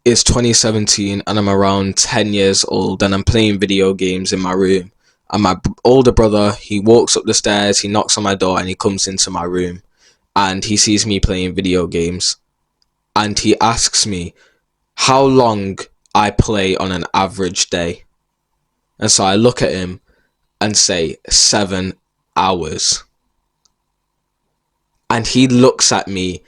It's 2017 and I'm around 10 years old and I'm playing video games in my room. And my older brother, he walks up the stairs, he knocks on my door and he comes into my room and he sees me playing video games. And he asks me how long I play on an average day. And so I look at him and say 7 hours. And he looks at me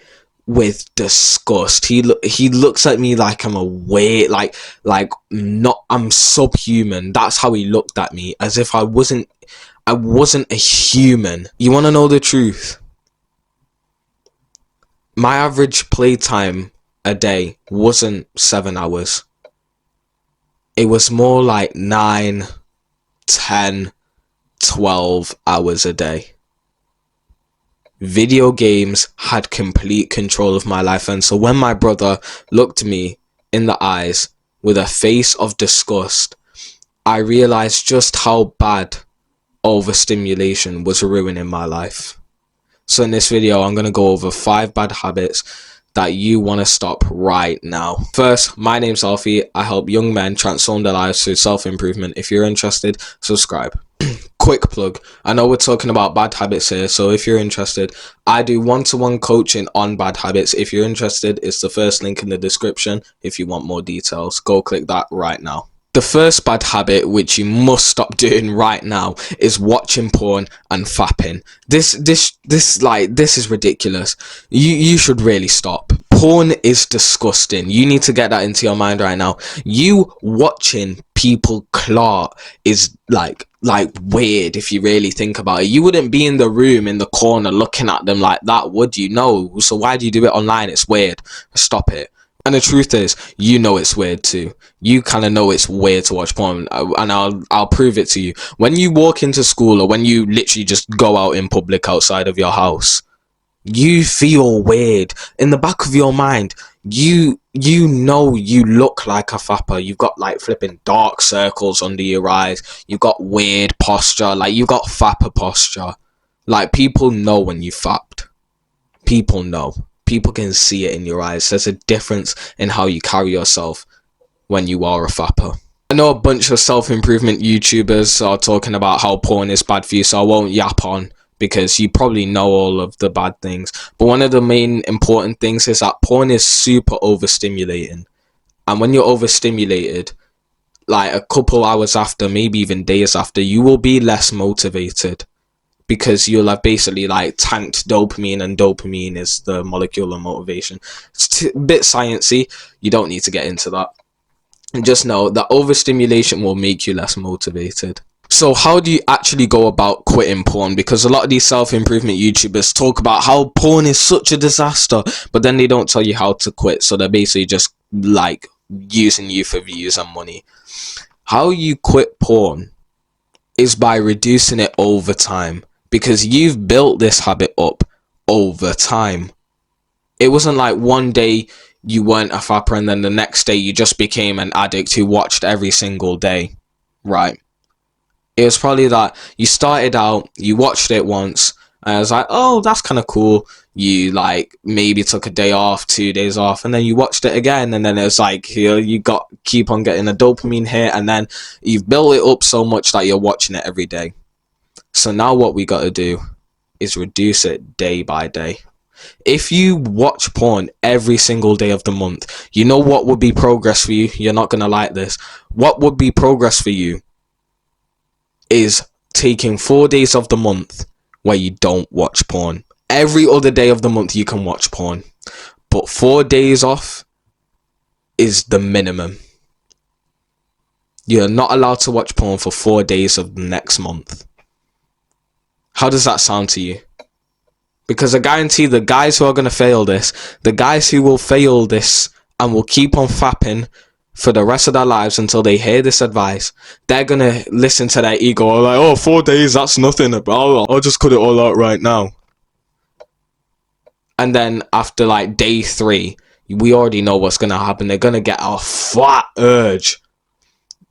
with disgust. He looks at me like I'm a weird, like not I'm subhuman. That's how he looked at me, as if I wasn't a human. You want to know the truth? My average playtime a day wasn't 7 hours. It was more like 9, 10, 12 hours a day. Video games had complete control of my life, and so when my brother looked me in the eyes with a face of disgust, I realized just how bad overstimulation was ruining my life. So in this video, I'm going to go over 5 bad habits that you want to stop right now. First, my name's Alfie. I help young men transform their lives through self-improvement. If you're interested, subscribe. Quick plug. I know we're talking about bad habits here, so if you're interested, I do one-to-one coaching on bad habits. If you're interested, it's the first link in the description. If you want more details, go click that right now. The first bad habit which you must stop doing right now is watching porn and fapping. This is ridiculous. You should really stop. Porn is disgusting. You need to get that into your mind right now. You watching people claw is like weird if you really think about it. You wouldn't be in the room in the corner looking at them like that, would you? No. So why do you do it online? It's weird. Stop it. And the truth is, you know it's weird too. You kind of know it's weird to watch porn, and I'll prove it to you. When you walk into school, or when you literally just go out in public outside of your house, you feel weird. In the back of your mind, you know you look like a fapper. You've got like flipping dark circles under your eyes. You've got weird posture. Like, you've got fapper posture. Like, people know when you fapped. People know. People can see it in your eyes. There's a difference in how you carry yourself when you are a fapper. I know a bunch of self-improvement YouTubers are talking about how porn is bad for you, so I won't yap on, because you probably know all of the bad things. But one of the main important things is that porn is super overstimulating. And when you're overstimulated, like a couple hours after, maybe even days after, you will be less motivated. Because you'll have basically like tanked dopamine, and dopamine is the molecule of motivation. It's a bit sciencey. You don't need to get into that. And just know that overstimulation will make you less motivated. So how do you actually go about quitting porn? Because a lot of these self-improvement YouTubers talk about how porn is such a disaster, but then they don't tell you how to quit. So they're basically just like using you for views and money. How you quit porn is by reducing it over time. Because you've built this habit up over time. It wasn't like one day you weren't a fapper and then the next day you just became an addict who watched every single day, right? It was probably that you started out, you watched it once, and I was like, oh, that's kind of cool. You like maybe took a day off, 2 days off, and then you watched it again, and then it was like, you keep on getting a dopamine hit, and then you've built it up so much that you're watching it every day. So now what we got to do is reduce it day by day. If you watch porn every single day of the month, you know what would be progress for you? You're not going to like this. What would be progress for you is taking 4 days of the month where you don't watch porn. Every other day of the month you can watch porn. But 4 days off is the minimum. You're not allowed to watch porn for 4 days of the next month. How does that sound to you? Because I guarantee the guys who are going to fail this, the guys who will fail this and will keep on fapping for the rest of their lives until they hear this advice, they're going to listen to their ego, like, oh, 4 days, that's nothing. I'll just cut it all out right now. And then after like day 3, we already know what's going to happen. They're going to get a fat urge.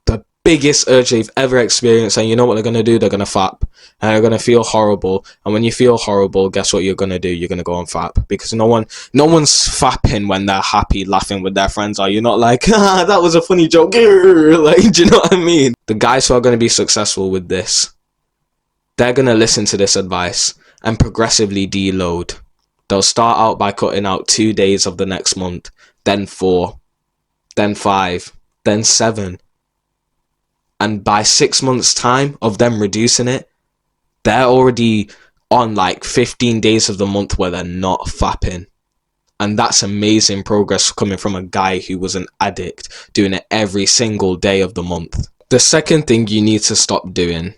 The biggest urge they've ever experienced, and you know what they're going to do? They're going to fap, and they're going to feel horrible. And when you feel horrible, guess what you're going to do? You're going to go and fap, because no one's fapping when they're happy, laughing with their friends. Are you not like, that was a funny joke? Like, do you know what I mean? The guys who are going to be successful with this, they're going to listen to this advice and progressively deload. They'll start out by cutting out 2 days of the next month, then 4, then 5, then 7. And by 6 months' time of them reducing it, they're already on like 15 days of the month where they're not fapping. And that's amazing progress coming from a guy who was an addict, doing it every single day of the month. The second thing you need to stop doing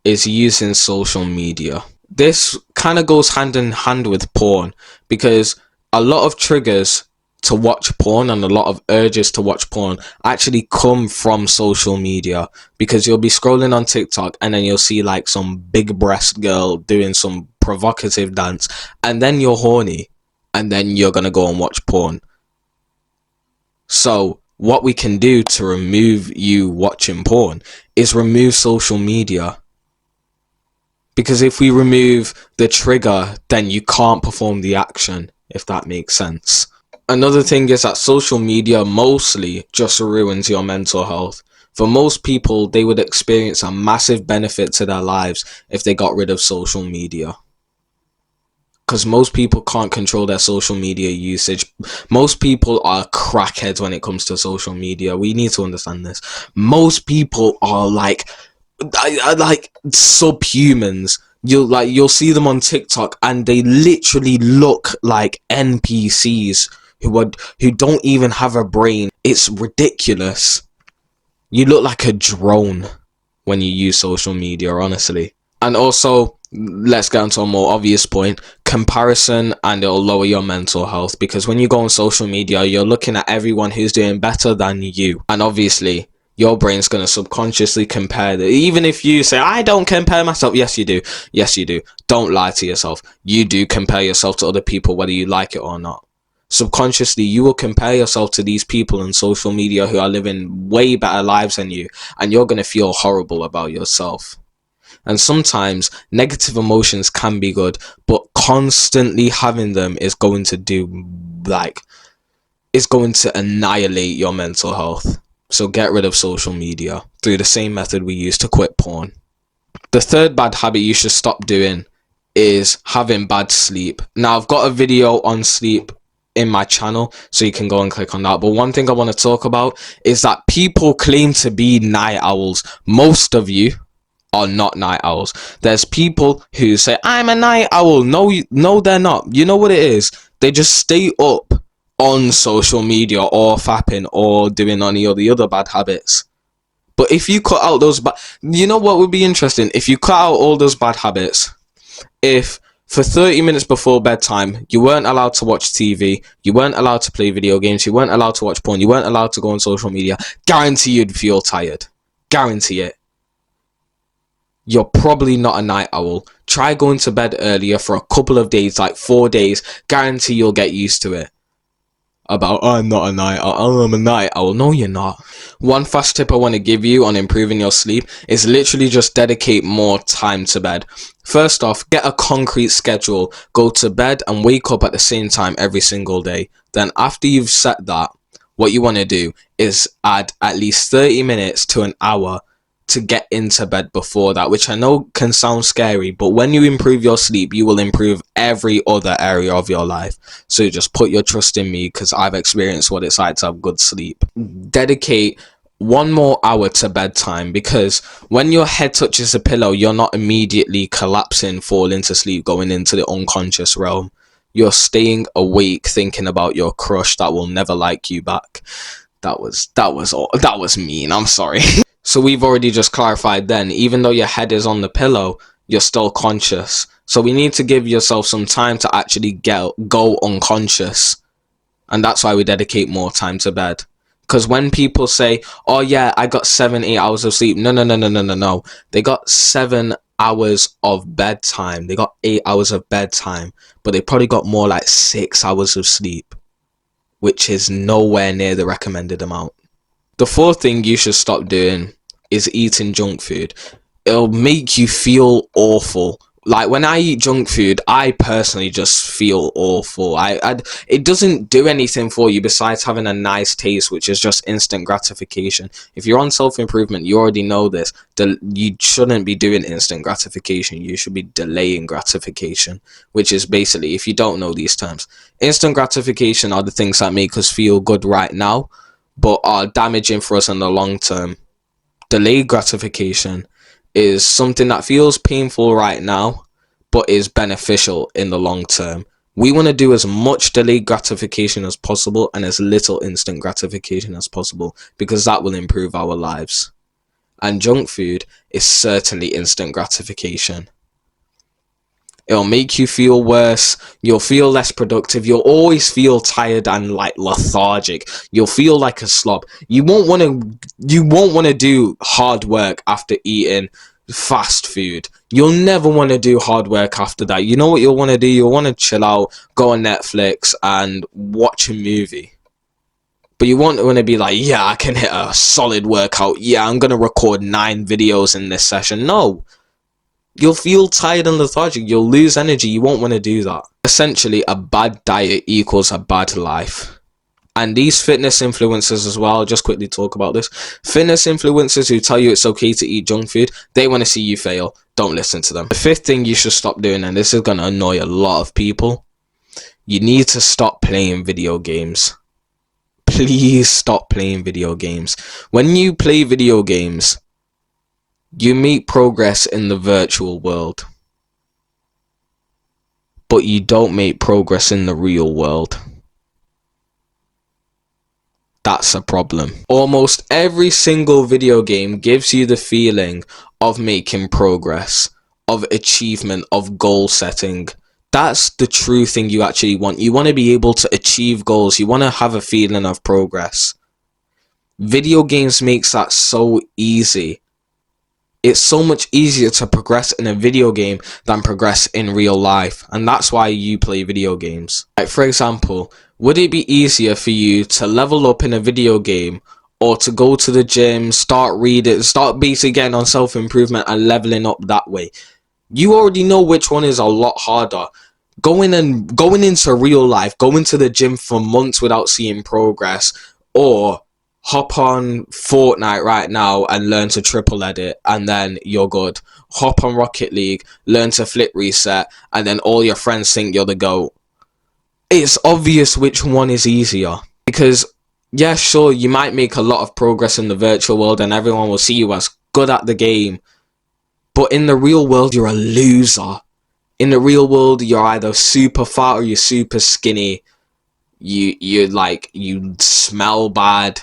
is using social media. This kind of goes hand in hand with porn, because a lot of triggers to watch porn and a lot of urges to watch porn actually come from social media, because you'll be scrolling on TikTok and then you'll see like some big breast girl doing some provocative dance, and then you're horny, and then you're gonna go and watch porn. So what we can do to remove you watching porn is remove social media. Because if we remove the trigger, then you can't perform the action, if that makes sense. Another thing is that social media mostly just ruins your mental health. For most people, they would experience a massive benefit to their lives if they got rid of social media. Because most people can't control their social media usage. Most people are crackheads when it comes to social media. We need to understand this. Most people are like subhumans. You'll see them on TikTok and they literally look like NPCs who don't even have a brain. It's ridiculous. You look like a drone when you use social media, honestly. And also, let's get into a more obvious point: comparison, and it'll lower your mental health, because when you go on social media, you're looking at everyone who's doing better than you, and obviously your brain's going to subconsciously compare. Even if you say, I don't compare myself, yes you do. Yes you do. Don't lie to yourself. You do compare yourself to other people, whether you like it or not. Subconsciously, you will compare yourself to these people on social media who are living way better lives than you, and you're going to feel horrible about yourself. And sometimes negative emotions can be good, but constantly having them is going to annihilate your mental health. So get rid of social media through the same method we use to quit porn. The third bad habit you should stop doing is having bad sleep. Now, I've got a video on sleep in my channel, so you can go and click on that. But one thing I want to talk about is that people claim to be night owls. Most of you are not night owls. There's people who say, I'm a night owl. No, they're not. You know what it is? They just stay up on social media or fapping or doing any of the other bad habits. But if you cut out those you know what would be interesting? If you cut out all those bad habits, if for 30 minutes before bedtime you weren't allowed to watch TV, you weren't allowed to play video games, you weren't allowed to watch porn, you weren't allowed to go on social media, guarantee you'd feel tired. Guarantee it. You're probably not a night owl. Try going to bed earlier for a couple of days, like 4 days. Guarantee you'll get used to it. I'm not a night owl, I'm a night owl. No, you're not. One fast tip I want to give you on improving your sleep is literally just dedicate more time to bed. First off, get a concrete schedule. Go to bed and wake up at the same time every single day. Then after you've set that, what you want to do is add at least 30 minutes to an hour to get into bed before that, which I know can sound scary, but when you improve your sleep, you will improve every other area of your life. So just put your trust in me, because I've experienced what it's like to have good sleep. Dedicate 1 more hour to bedtime, because when your head touches the pillow, you're not immediately collapsing, falling to sleep, going into the unconscious realm. You're staying awake, thinking about your crush that will never like you back. That was mean. I'm sorry. So we've already just clarified then, even though your head is on the pillow, you're still conscious. So we need to give yourself some time to actually go unconscious. And that's why we dedicate more time to bed. Because when people say, oh yeah, I got 7-8 hours of sleep. No. They got 7 hours of bedtime. They got 8 hours of bedtime. But they probably got more like 6 hours of sleep, which is nowhere near the recommended amount. The fourth thing you should stop doing is eating junk food. It'll make you feel awful. Like when I eat junk food, I personally just feel awful. It doesn't do anything for you besides having a nice taste, which is just instant gratification. If you're on self-improvement, you already know this. You shouldn't be doing instant gratification. You should be delaying gratification, which is basically, if you don't know these terms, instant gratification are the things that make us feel good right now, but are damaging for us in the long term. Delayed gratification is something that feels painful right now, but is beneficial in the long term. We want to do as much delayed gratification as possible and as little instant gratification as possible, because that will improve our lives. And junk food is certainly instant gratification. It'll make you feel worse. You'll feel less productive. You'll always feel tired and like lethargic. You'll feel like a slob. You won't want to do hard work after eating fast food. You'll never want to do hard work after that. You know what you'll want to do? You'll want to chill out, go on Netflix and watch a movie. But you won't want to be like, yeah, I can hit a solid workout. Yeah, I'm going to record 9 videos in this session. No. You'll feel tired and lethargic. You'll lose energy. You won't want to do that. Essentially, a bad diet equals a bad life. And these fitness influencers as well, I'll just quickly talk about this. Fitness influencers who tell you it's okay to eat junk food, they want to see you fail. Don't listen to them. The 5th thing you should stop doing, and this is going to annoy a lot of people, you need to stop playing video games. Please stop playing video games. When you play video games, you make progress in the virtual world, but you don't make progress in the real world. That's a problem. Almost every single video game gives you the feeling of making progress, of achievement, of goal setting. That's the true thing you actually want. You want to be able to achieve goals. You want to have a feeling of progress. Video games makes that so easy. It's so much easier to progress in a video game than progress in real life. And that's why you play video games. Like, for example, would it be easier for you to level up in a video game, or to go to the gym, start reading, start basically getting on self-improvement and leveling up that way? You already know which one is a lot harder. Going into real life, going to the gym for months without seeing progress, or hop on Fortnite right now and learn to triple edit, and then you're good. Hop on Rocket League, learn to flip reset, and then all your friends think you're the GOAT. It's obvious which one is easier. Because, yeah, sure, you might make a lot of progress in the virtual world and everyone will see you as good at the game. But in the real world, you're a loser. In the real world, you're either super fat or you're super skinny. You smell bad.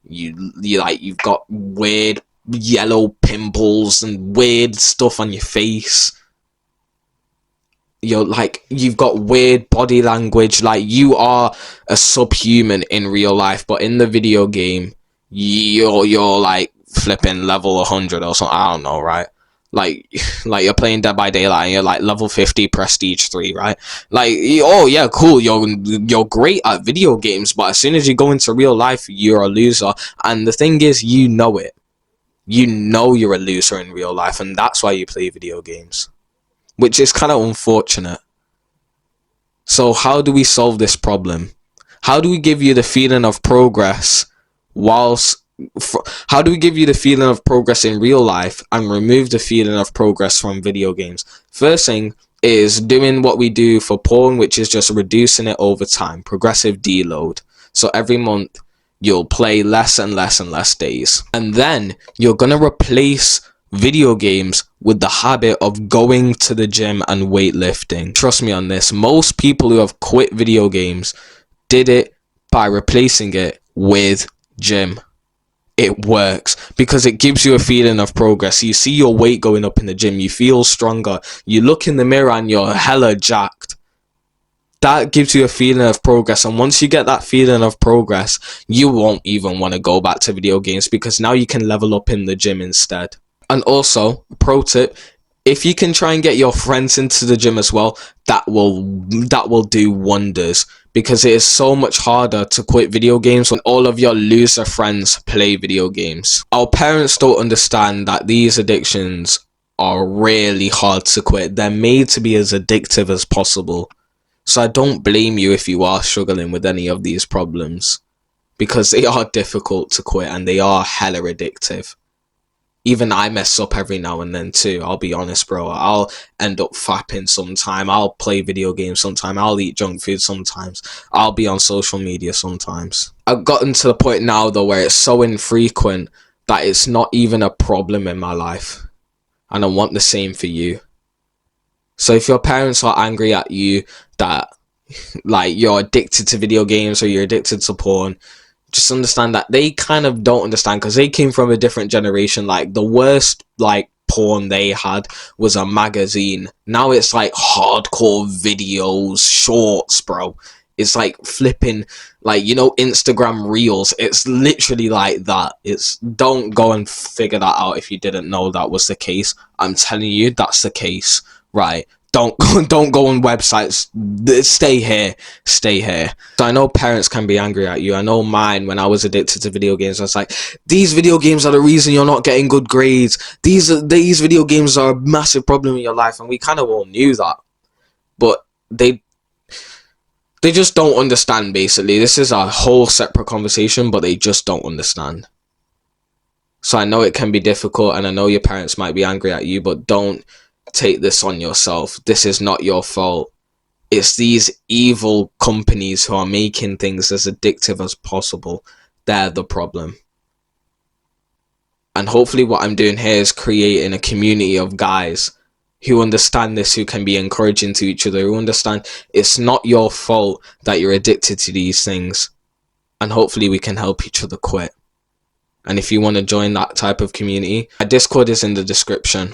You've got weird yellow pimples and weird stuff on your face. You've got weird body language. Like, you are a subhuman in real life, but in the video game, you're like flipping level 100 or something. I don't know, right? Like you're playing Dead by Daylight and you're like level 50 prestige 3, right? Like, oh yeah, cool, you're great at video games, but as soon as you go into real life, you're a loser. And the thing is, you know it. You know you're a loser in real life, and that's why you play video games, which is kind of unfortunate. So how do we solve this problem? How do we give you the feeling of progress how do we give you the feeling of progress in real life and remove the feeling of progress from video games? First thing is doing what we do for porn, which is just reducing it over time. Progressive deload. So every month you'll play less and less and less days. And then you're going to replace video games with the habit of going to the gym and weightlifting. Trust me on this. Most people who have quit video games did it by replacing it with gym. It works because it gives you a feeling of progress. You see your weight going up in the gym. You feel stronger. You look in the mirror and you're hella jacked. That gives you a feeling of progress. And once you get that feeling of progress, you won't even want to go back to video games, because now you can level up in the gym instead. And also, pro tip, if you can try and get your friends into the gym as well, that will do wonders. because it is so much harder to quit video games when all of your loser friends play video games. Our parents don't understand that these addictions are really hard to quit. They're made to be as addictive as possible. So I don't blame you if you are struggling with any of these problems, because they are difficult to quit and they are hella addictive. Even I mess up every now and then too, I'll be honest, bro. I'll end up fapping sometime, I'll play video games sometime, I'll eat junk food sometimes, I'll be on social media sometimes. I've gotten to the point now though where it's so infrequent that it's not even a problem in my life. And I want the same for you. So if your parents are angry at you that like you're addicted to video games or you're addicted to porn, just understand that they kind of don't understand, because they came from a different generation. Like the worst like porn they had was a magazine. Now it's like hardcore videos, shorts, bro. It's like flipping, like, you know, Instagram reels. It's literally like that. It's, don't go and figure that out if you didn't know that was the case. I'm telling you, that's the case, right? Don't go on websites. Stay here. Stay here. So I know parents can be angry at you. I know mine, when I was addicted to video games, I was like, these video games are the reason you're not getting good grades. These video games are a massive problem in your life, and we kind of all knew that. But they just don't understand, basically. This is a whole separate conversation, but they just don't understand. So I know it can be difficult, and I know your parents might be angry at you, but don't take this on yourself. This is not your fault. It's these evil companies who are making things as addictive as possible. They're the problem. And hopefully what I'm doing here is creating a community of guys who understand this, who can be encouraging to each other, who understand it's not your fault that you're addicted to these things. And hopefully we can help each other quit. And if you want to join that type of community, my Discord is in the description.